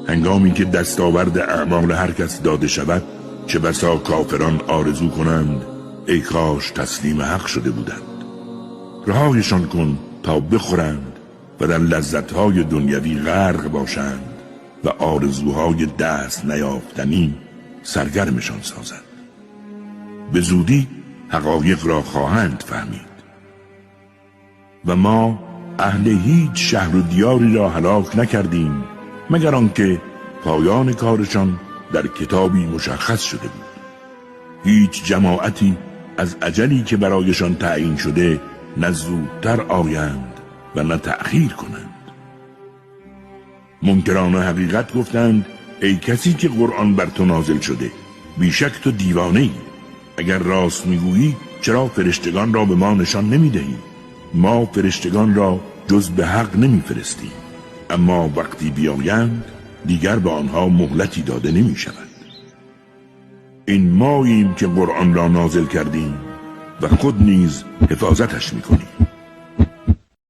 هنگامی که دستاورد اعمال هر کس داده شود، چه بسا کافران آرزو کنند ای کاش تسلیم حق شده بودند. رهایشان کن تا بخورند و در لذتهای دنیوی غرق باشند و آرزوهای دست نیافتنی سرگرمشان سازند. به زودی حقایق را خواهند فهمید. و ما اهل هیچ شهر و دیاری را هلاک نکردیم مگر آنکه پایان کارشان در کتابی مشخص شده بود. هیچ جماعتی از اجلی که برایشان تعیین شده نه زودتر آیند و نه تأخیر کنند. منکران حقیقت گفتند ای کسی که قرآن بر تو نازل شده، بیشک تو دیوانه‌ای. اگر راست میگویی چرا فرشتگان را به ما نشان نمیدهی؟ ما فرشتگان را جز به حق نمیفرستیم، اما وقتی بیایند دیگر به آنها مهلتی داده نمی شود. این ماییم که قرآن را نازل کردیم و خود نیز حفاظتش میکنیم.